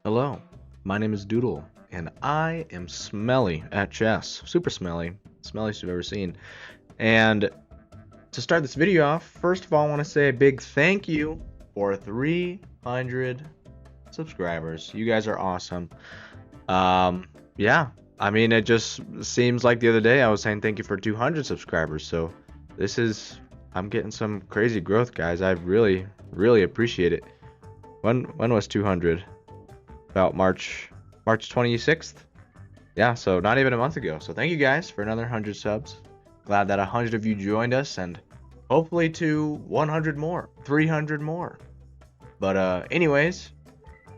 Hello, my name is Doodle, and I am smelly at chess. Super smelly. Smelliest you've ever seen. And to start this video off, first of all, I want to say a big thank you for 300 subscribers. You guys are awesome. Yeah, I mean, it just seems like the other day I was saying thank you for 200 subscribers. So I'm getting some crazy growth, guys. I really, really appreciate it. When was 200? About March 26th. Yeah, so not even a month ago. So thank you guys for another 100 subs. Glad that 100 of you joined us, and hopefully to 100 more, 300 more. But anyways,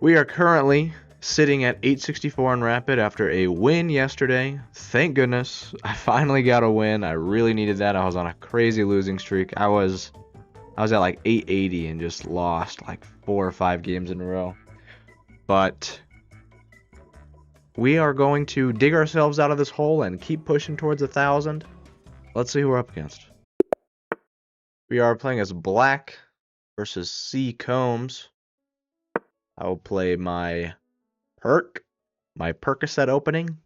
we are currently sitting at 864 in Rapid after a win yesterday. Thank goodness I finally got a win. I really needed that. I was on a crazy losing streak. I was at like 880 and just lost like 4 or 5 games in a row. But we are going to dig ourselves out of this hole and keep pushing towards 1,000. Let's see who we're up against. We are playing as Black versus C. Combs. I will play my Percocet opening.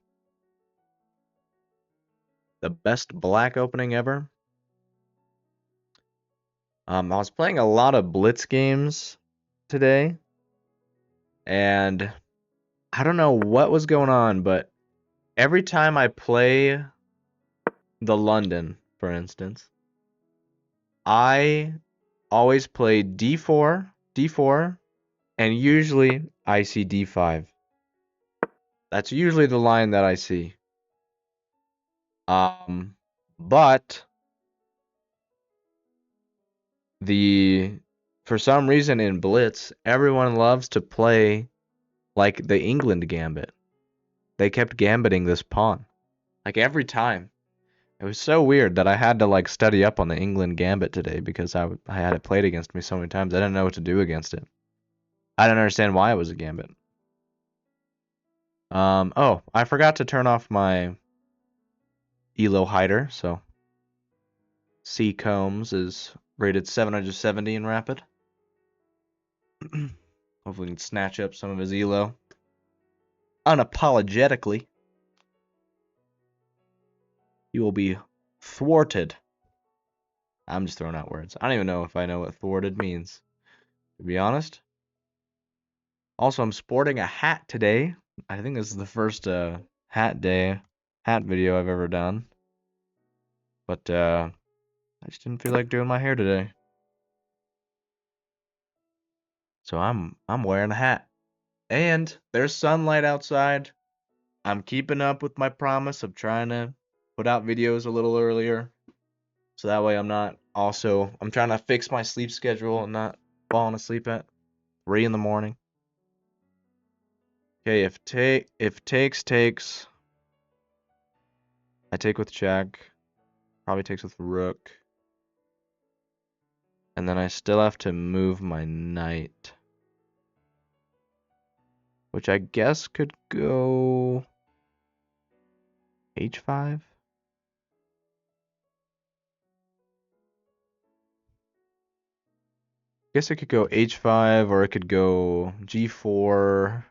The best Black opening ever. I was playing a lot of Blitz games today, and I don't know what was going on, but every time I play the London, for instance, I always play d4, and usually I see d5. That's usually the line that I see. But for some reason in Blitz, everyone loves to play like the England gambit. They kept gambiting this pawn, like every time. It was so weird that I had to like study up on the England gambit today because I had it played against me so many times. I didn't know what to do against it. I didn't understand why it was a gambit. Oh, I forgot to turn off my Elo hider, so C. Combs is rated 770 in Rapid. Hopefully we can snatch up some of his Elo. Unapologetically. You will be thwarted. I'm just throwing out words. I don't even know if I know what thwarted means, to be honest. Also, I'm sporting a hat today. I think this is the first hat video I've ever done. But I just didn't feel like doing my hair today. So I'm wearing a hat. And there's sunlight outside. I'm keeping up with my promise of trying to put out videos a little earlier. So that way I'm trying to fix my sleep schedule and not falling asleep at 3 in the morning. Okay, if takes, I take with check. Probably takes with rook. And then I still have to move my knight. Which I guess could go h5. Guess it could go h5 or it could go g4.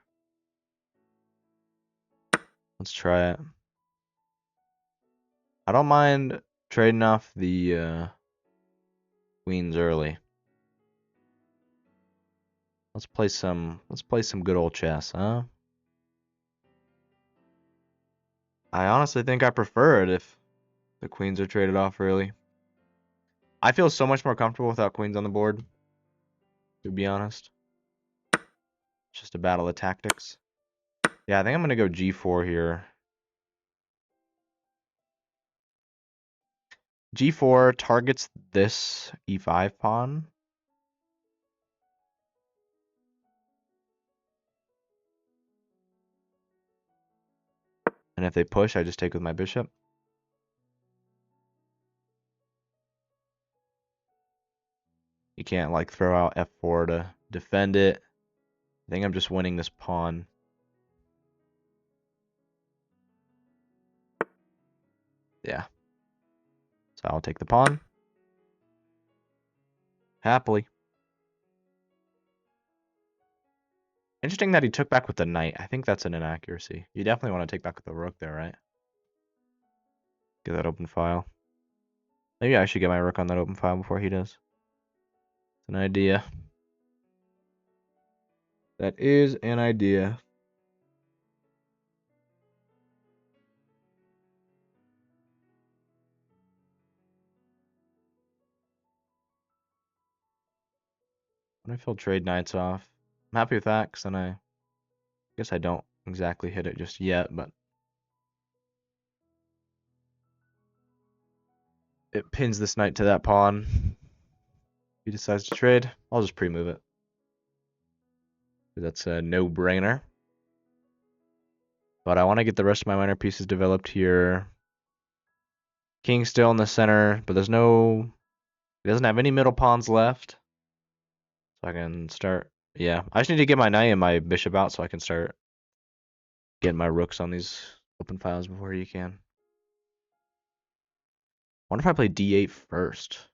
Let's try it. I don't mind trading off the queens early. Let's play some good old chess, huh? I honestly think I prefer it if the queens are traded off early. I feel so much more comfortable without queens on the board, to be honest. It's just a battle of tactics. Yeah, I think I'm gonna go g4 here. G4 targets this e5 pawn. And if they push, I just take with my bishop. You can't like throw out f4 to defend it. I think I'm just winning this pawn. Yeah. So I'll take the pawn. Happily. Interesting that he took back with the knight. I think that's an inaccuracy. You definitely want to take back with the rook there, right? Get that open file. Maybe I should get my rook on that open file before he does. It's an idea. That is an idea. What if he'll trade knights off? I'm happy with that, because then I guess I don't exactly hit it just yet, but it pins this knight to that pawn. If he decides to trade, I'll just pre-move it. That's a no-brainer. But I want to get the rest of my minor pieces developed here. King still in the center, but there's no... He doesn't have any middle pawns left. So I can start... Yeah, I just need to get my knight and my bishop out so I can start getting my rooks on these open files before you can. I wonder if I play d8 first.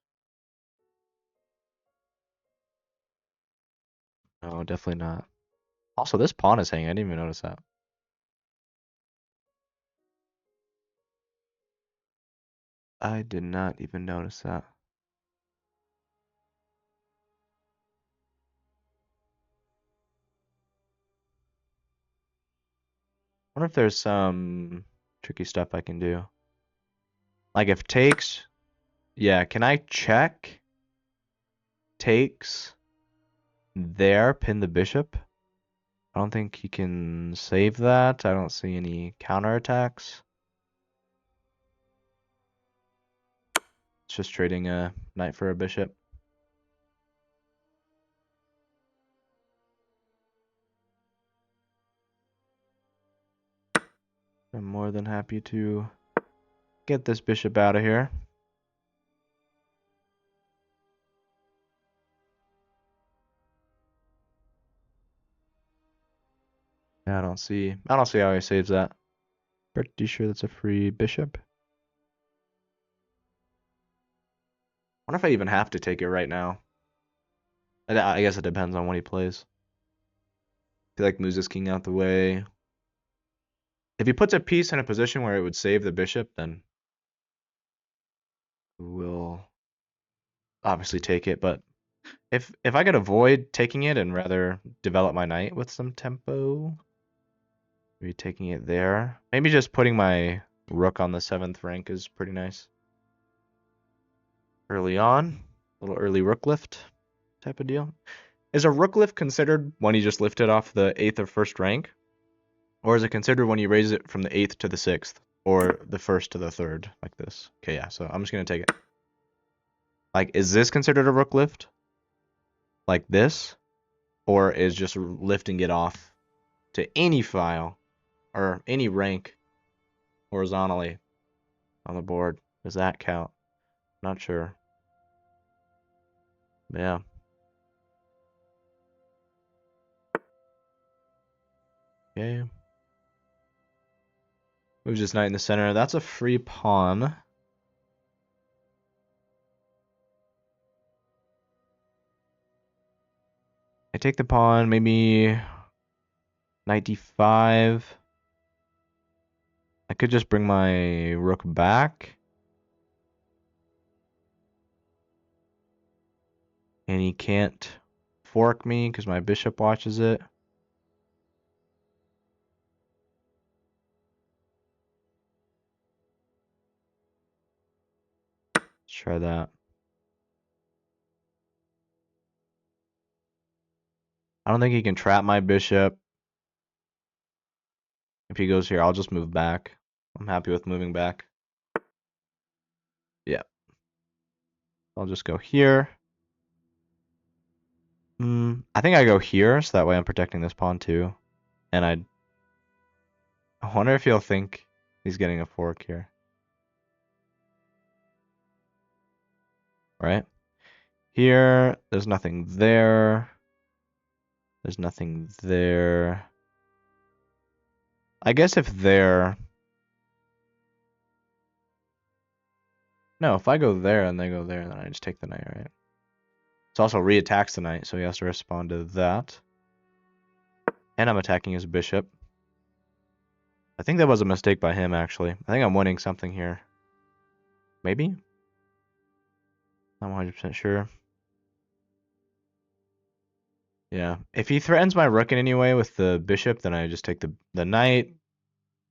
No, definitely not. Also, this pawn is hanging. I didn't even notice that. I did not even notice that. I wonder if there's some tricky stuff I can do. Like if takes... Yeah, can I check? Takes... There, pin the bishop. I don't think he can save that. I don't see any counterattacks. It's just trading a knight for a bishop. I'm more than happy to get this bishop out of here. I don't see how he saves that. Pretty sure that's a free bishop. I wonder if I even have to take it right now. I guess it depends on what he plays. If he like moves his king out the way. If he puts a piece in a position where it would save the bishop, then we'll obviously take it. But if I could avoid taking it and rather develop my knight with some tempo, maybe taking it there. Maybe just putting my rook on the 7th rank is pretty nice. Early on, a little early rook lift type of deal. Is a rook lift considered when you just lift it off the 8th or 1st rank? Or is it considered when you raise it from the 8th to the 6th? Or the 1st to the 3rd, like this? Okay, yeah, so I'm just going to take it. Like, is this considered a rook lift? Like this? Or is just lifting it off to any file or any rank horizontally on the board? Does that count? Not sure. Yeah. Okay. Moves this knight in the center. That's a free pawn. I take the pawn, maybe knight d5. I could just bring my rook back. And he can't fork me because my bishop watches it. Let's try that. I don't think he can trap my bishop. If he goes here, I'll just move back. I'm happy with moving back. Yeah. I'll just go here. I think I go here, so that way I'm protecting this pawn too. And I wonder if he'll think he's getting a fork here. Right? Here, there's nothing there. There's nothing there. I guess if there... No, if I go there and they go there, then I just take the knight, right? It's also reattacks the knight, so he has to respond to that. And I'm attacking his bishop. I think that was a mistake by him, actually. I think I'm winning something here. Maybe? Not 100% sure. Yeah. If he threatens my rook in any way with the bishop, then I just take the knight.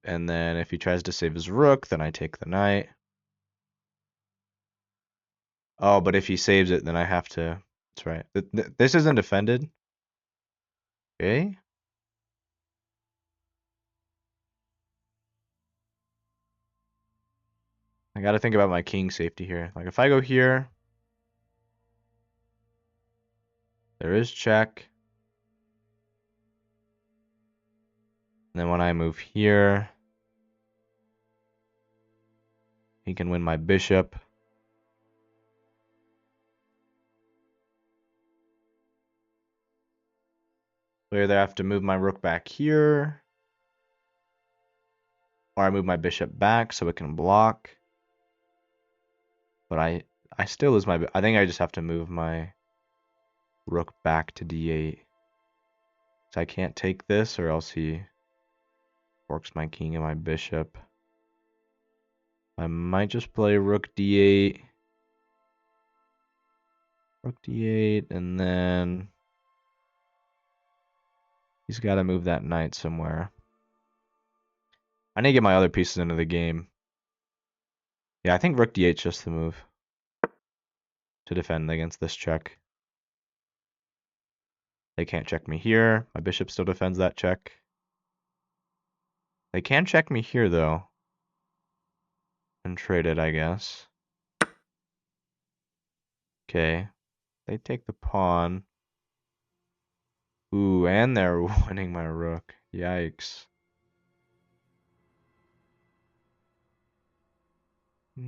And then if he tries to save his rook, then I take the knight. Oh, but if he saves it, then I have to... That's right. This isn't defended. Okay. I gotta think about my king safety here. Like, if I go here, there is check. And then when I move here, he can win my bishop. So either I have to move my rook back here, or I move my bishop back so it can block. But I still lose my... I think I just have to move my rook back to d8. So I can't take this, or else he forks my king and my bishop. I might just play rook d8. Rook d8, and then he's got to move that knight somewhere. I need to get my other pieces into the game. Yeah, I think rook d8 is just the move to defend against this check. They can't check me here. My bishop still defends that check. They can check me here, though. And trade it, I guess. Okay. They take the pawn. Ooh, and they're winning my rook. Yikes.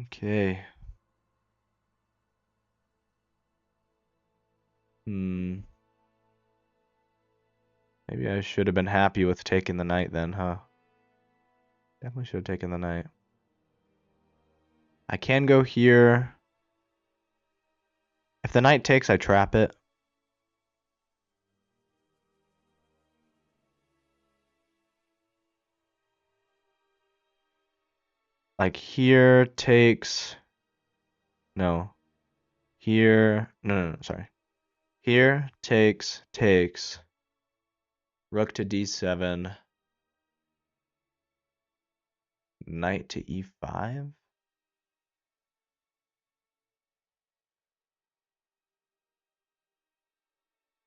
Okay. Maybe I should have been happy with taking the knight then, huh? Definitely should have taken the knight. I can go here. If the knight takes, I trap it. Like here takes... No. Here... No, sorry. Here takes... Rook to d7. Knight to e5.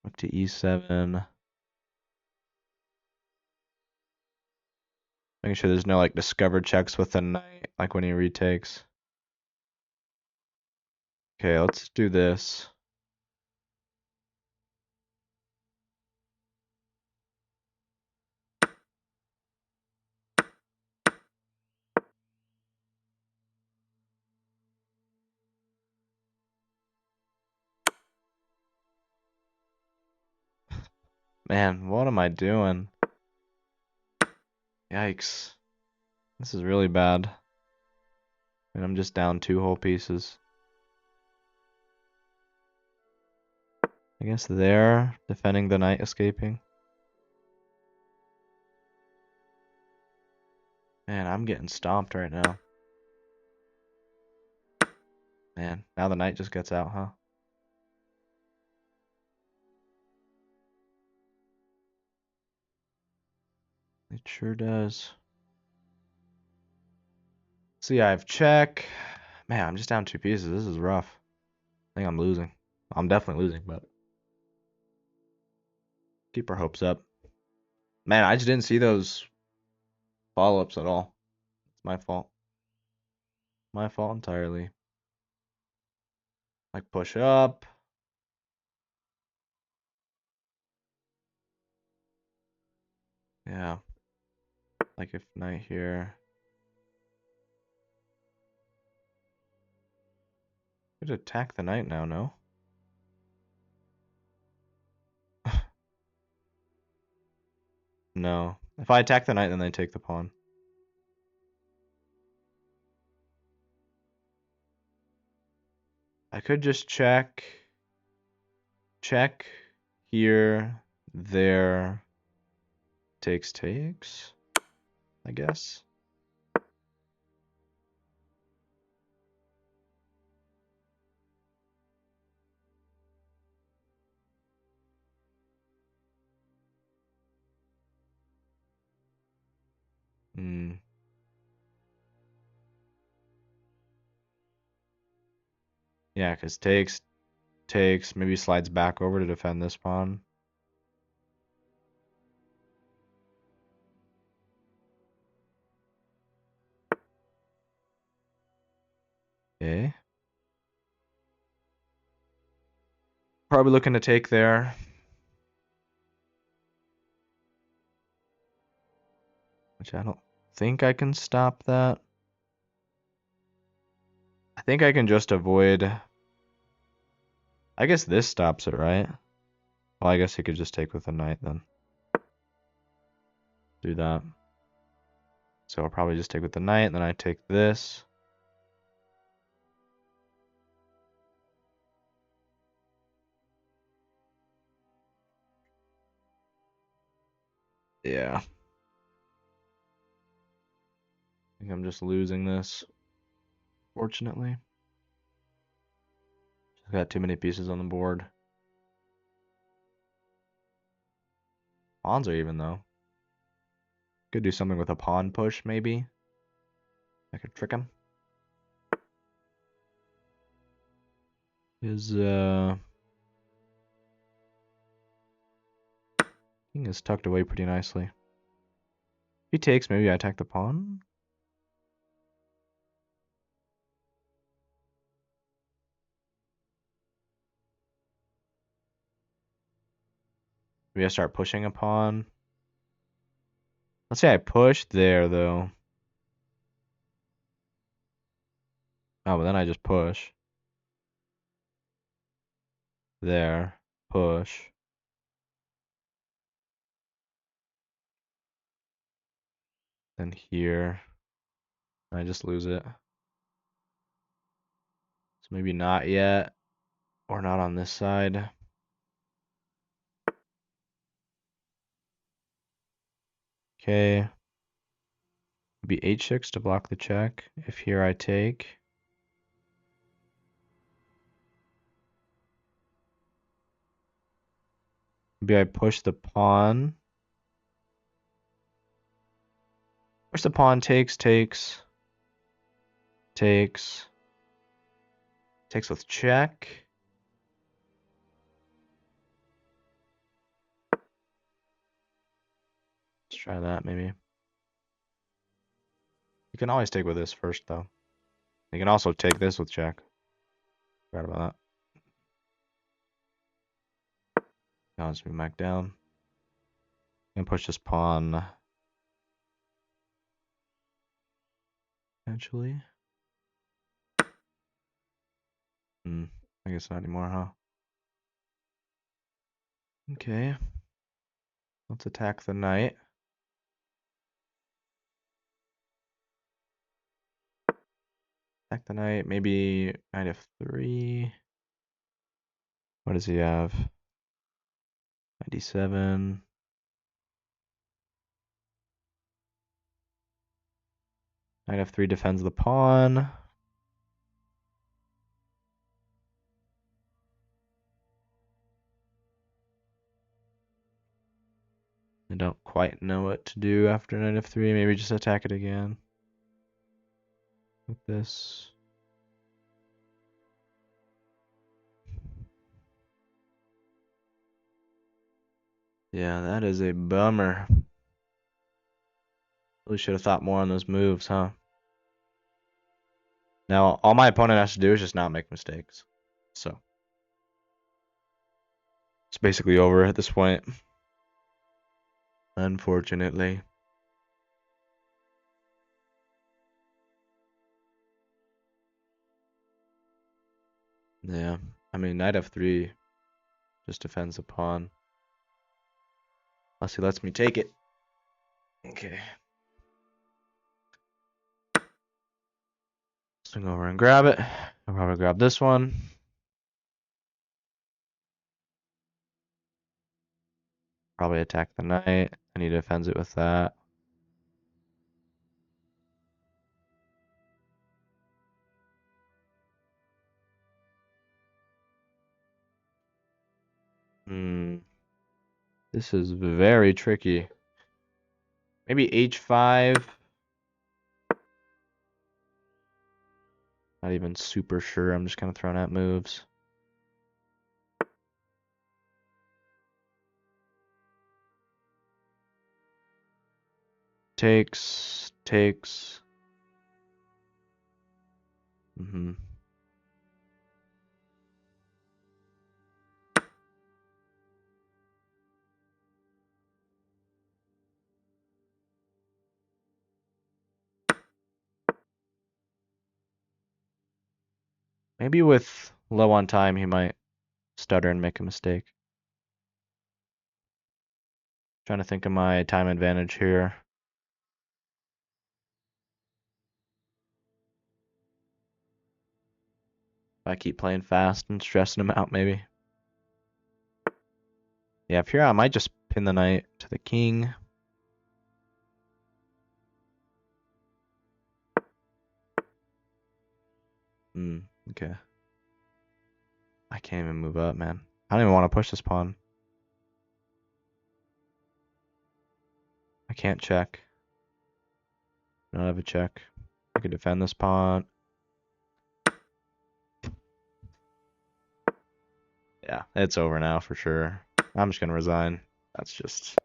Rook to e7. Making sure there's no like discovered checks with the knight, like when he retakes. Okay, let's do this. Man, what am I doing? Yikes. This is really bad. And I'm just down 2 whole pieces. I guess they're defending the knight escaping. Man, I'm getting stomped right now. Man, now the knight just gets out, huh? It sure does. See, I have check. Man, I'm just down 2 pieces. This is rough. I think I'm losing. I'm definitely losing, but keep our hopes up. Man, I just didn't see those follow-ups at all. It's my fault. My fault entirely. Like push up. Yeah. Like if knight here. Could attack the knight now, no? No. If I attack the knight, then they take the pawn. I could just check. Check here, there. takes, I guess. Hmm. Yeah, because takes, maybe slides back over to defend this pawn. Okay. Probably looking to take there. Which I don't think I can stop that. I think I can just avoid. I guess this stops it, right? Well, I guess he could just take with a knight then. Do that. So I'll probably just take with the knight, and then I take this. Yeah. I think I'm just losing this, fortunately. I've got too many pieces on the board. Pawns are even, though. Could do something with a pawn push, maybe. I could trick him. His, king is tucked away pretty nicely. If he takes, maybe I attack the pawn? Maybe I start pushing a pawn. Let's say I push there, though. Oh, but then I just push. There. Push. Then here. I just lose it. So maybe not yet. Or not on this side. Okay. Maybe h6 to block the check. If here I take. Maybe I push the pawn. Push the pawn, takes. Takes with check. Let's try that, maybe. You can always take with this first, though. You can also take this with check. Forgot about that. Now let's move back down. And push this pawn. Eventually. I guess not anymore, huh? Okay. Let's attack the knight. Attack the knight. Maybe knight f3. What does he have? 97. Knight f3 defends the pawn. I don't quite know what to do after knight f3. Maybe just attack it again. With this. Yeah, that is a bummer. Really should have thought more on those moves, huh? Now, all my opponent has to do is just not make mistakes. So, it's basically over at this point. Unfortunately. Yeah, I mean, knight f3 just defends the pawn. Unless he lets me take it. Okay. Swing over and grab it. I'll probably grab this one. Probably attack the knight. And he defends it with that. This is very tricky. Maybe h5. Not even super sure. I'm just kind of throwing out moves. Takes. Maybe with low on time, he might stutter and make a mistake. Trying to think of my time advantage here. If I keep playing fast and stressing him out, maybe. Yeah, if here I might just pin the knight to the king. Okay. I can't even move up, man. I don't even want to push this pawn. I can't check. I don't have a check. I could defend this pawn. Yeah, it's over now for sure. I'm just gonna resign. That's just...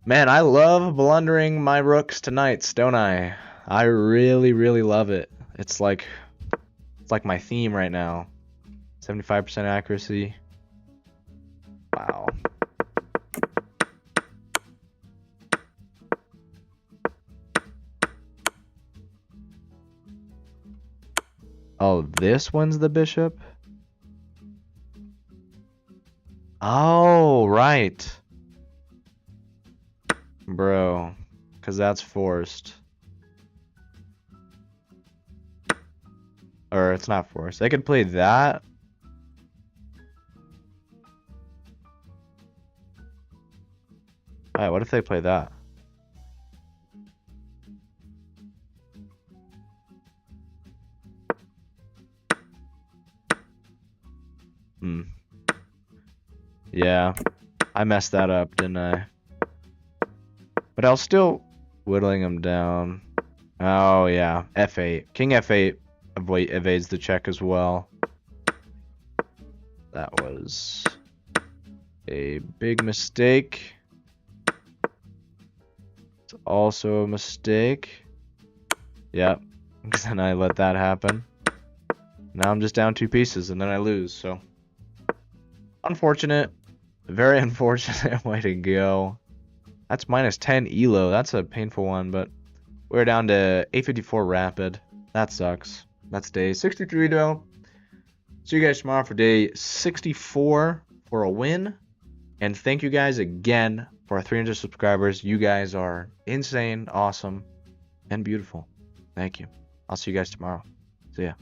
Man, I love blundering my rooks to knights, don't I? I really, really love it. It's like my theme right now. 75% accuracy. Wow. Oh, this one's the bishop? Oh, right. Bro, because that's forced. Or it's not forced. They could play that. Alright, what if they play that? Yeah, I messed that up, didn't I? But I'll still whittling him down. Oh, yeah. F8. King F8 evades the check as well. That was a big mistake. It's also a mistake. Yep. And I let that happen. Now I'm just down 2 pieces and then I lose, so. Unfortunate. Very unfortunate way to go. That's minus 10 elo. That's a painful one, but we're down to 854 rapid. That sucks. That's day 63 though. See you guys tomorrow for day 64 for a win. And thank you guys again for our 300 subscribers. You guys are insane, awesome, and beautiful. Thank you. I'll see you guys tomorrow. See ya.